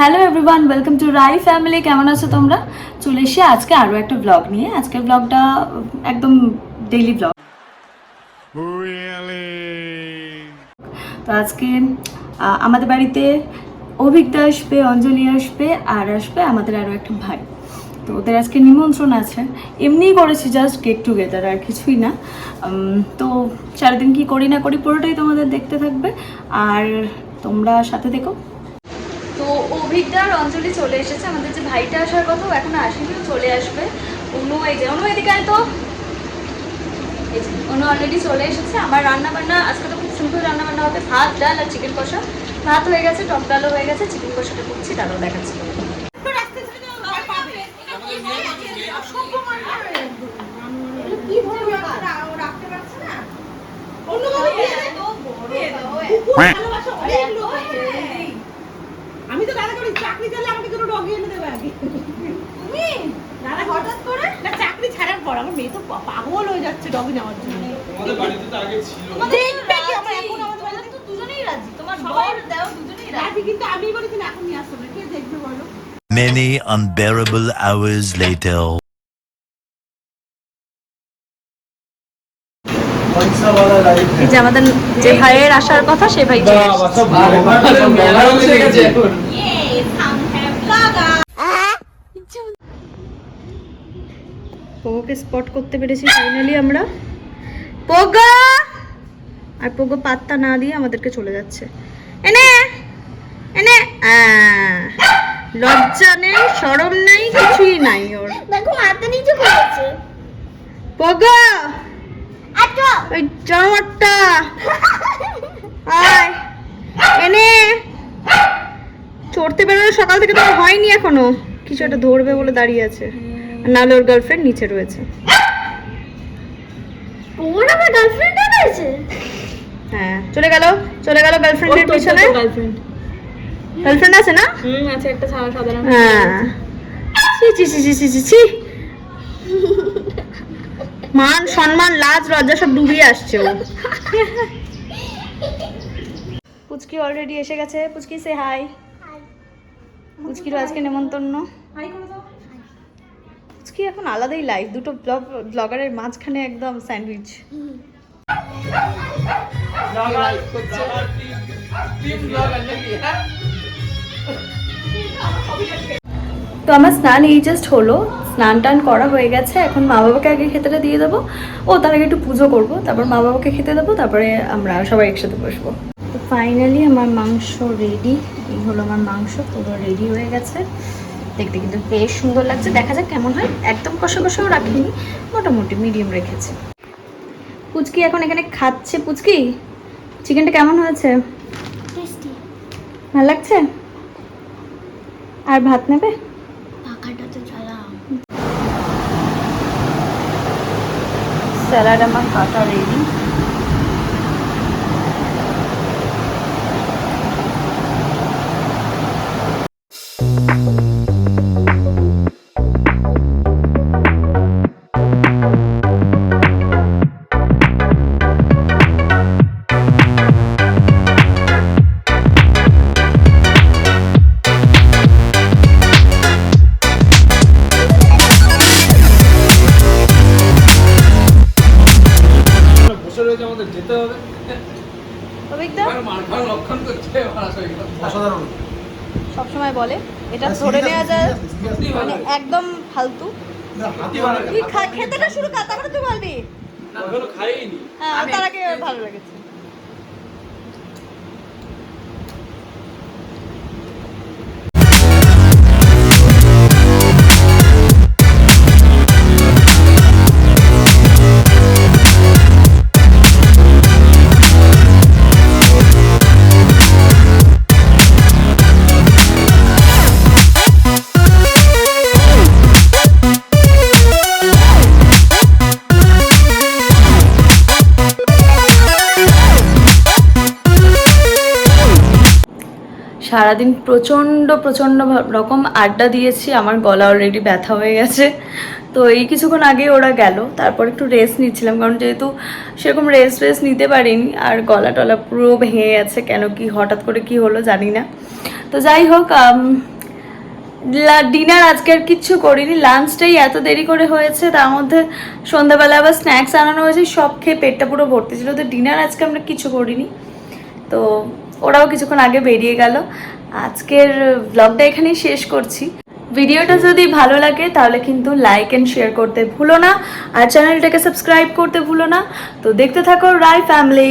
Hello everyone, welcome to Rai family. কেমন আছো তোমরা? চলে এসে আজকে আরও একটা ব্লগ নিয়ে। আজকের ব্লগটা একদম ডেইলি ব্লগ। তো আজকে আমাদের বাড়িতে অভিজ্ঞতা আসবে, অঞ্জলি আসবে, আর আসবে আমাদের আরও একটা ভাই। তো ওদের আজকে নিমন্ত্রণ আছে। এমনিই করেছি, জাস্ট গেট টুগেদার, আর কিছুই না। তো সারাদিন কি করি না করি পুরোটাই তোমাদের দেখতে থাকবে, আর তোমরা সাথে দেখো। তো অভিজ্ঞতা আর অঞ্জলি চলে এসেছে। আমাদের যে ভাইটা আসার কথা ও এখনো আসেনি, চলে আসবে। অনু এই যে অনু এদিকে আয় তো। এই যে অনু অলরেডি চলে এসেছে। আমার রান্না বান্না আজকে তো খুব সিম্পল রান্না বান্না হবে, ভাত ডাল আর চিকেন কষা। ভাত হয়ে গেছে, টক ডালও হয়ে গেছে, চিকেন কষাটা করছি, তারও দেখাচ্ছি। আমি তো দাদা করি চাকরি চলে আমাকে দুটো ডগি এনে দেবে আগে। তুমি দাদা হঠাৎ করে না চাকরি ছাড়ার পর আমার মেয়ে তো পাগল হয়ে যাচ্ছে ডগি নেওয়ার জন্য। তোমাদের বাড়িতে তো আগে ছিল। দেখবে কি আমরা এখন আমাদের বাড়িতে তো দুজনেই রাজি। তোমার বর দাও দুজনেই রাজি, কিন্তু আমি বলেছি না এখন নিয়ে আসতে হবে। কে দেখবে বলো? Many unbearable hours later. এই যে আমাদের যে ভাইয়ের আসার কথা সে ভাই পোগোকে স্পট করতে পেরেছি ফাইনালি আমরা। পোগো আর পোগো পাত্তা না দিয়ে আমাদেরকে চলে যাচ্ছে। এনে এনে লজ্জা নেই, শরম নাই, কিছুই নাই ওর। দেখো মাথা নিচে করেছে। পোগো আচ্ছা ওই জামাটা আয় এনে। চড়তে বেরোনো সকাল থেকে তো হয়নি এখনো। কিছু একটা ধরবে বলে দাঁড়িয়ে আছে, নাহলে ওর গার্লফ্রেন্ড নিচে রয়েছে। ওর আমার গার্লফ্রেন্ড আছে। হ্যাঁ চলে গেল গার্লফ্রেন্ডের পিছনে। গার্লফ্রেন্ড আছে না? আছে একটা সাধারণ। হ্যাঁ ছি ছি ছি ছি ছি ছি। মান সম্মান লাজ লজ্জা সব ডুবিয়ে আসছে ও। পুচকি অলরেডি এসে গেছে। পুচকি সে হাই। পুচকির আজকে নেমন্তন্ন। হাই করে দাও। পুচকি এখন আলাদাই লাইফ, দুটো ব্লগারের মাঝখানে একদম স্যান্ডউইচ। তো আমার স্নান এই জাস্ট হলো, স্নান টান করা হয়ে গেছে। এখন মা বাবাকে আগে খেতেটা দিয়ে দেবো, ও তার আগে একটু পুজো করবো, তারপর মা বাবাকে খেতে দেবো, তারপরে আমরা সবাই একসাথে বসবো। তো ফাইনালি আমার মাংস রেডি। এই হলো আমার মাংস, পুরো রেডি হয়ে গেছে। দেখতে কিন্তু বেশ সুন্দর লাগছে, দেখা যাক কেমন হয়। একদম কষা কষাও রাখিনি, মোটামুটি মিডিয়াম রেখেছে। পুচকি এখন এখানে খাচ্ছে। পুচকি চিকেনটা কেমন হয়েছে? টেস্টি। ভালো লাগছে? আর ভাত নেবে? পাখাটা তো চালাও। স্যালাড আমার কাটা রেডি। সবসময় বলে এটা ধরে নেওয়া যায়, মানে একদম ফালতু। তুই খেতেটা শুরু কর, তারপরে তুই বলবি। হ্যাঁ তার আগে ভালো লেগেছে। সারাদিন প্রচণ্ড রকম আড্ডা দিয়েছি, আমার গলা অলরেডি ব্যথা হয়ে গেছে। তো এই কিছুক্ষণ আগে ওরা গেল, তারপর একটু রেস্ট নিচ্ছিলাম, কারণ যেহেতু সেরকম রেস্ট নিতে পারিনি, আর গলা টলা পুরো ভেঙে গেছে। কেন কি হঠাৎ করে কি হলো জানি না। তো যাই হোক, ডিনার আজকে আর কিচ্ছু করিনি, লাঞ্চটাই এত দেরি করে হয়েছে, তার মধ্যে সন্ধ্যাবেলা আবার স্ন্যাক্স আনানো হয়েছে, সব খেয়ে পেটটা পুরো ভর্তি ছিল। তো ডিনার আজকে আমরা কিছু করিনি, তো ওরাও কিছুক্ষণ আগে বেরিয়ে গেল। আজকের ব্লগটা এখানেই শেষ করছি। ভিডিওটা যদি ভালো লাগে তাহলে কিন্তু লাইক অ্যান্ড শেয়ার করতে ভুলো না, আর চ্যানেলটাকে সাবস্ক্রাইব করতে ভুলো না। তো দেখতে থাকো রায় ফ্যামিলি।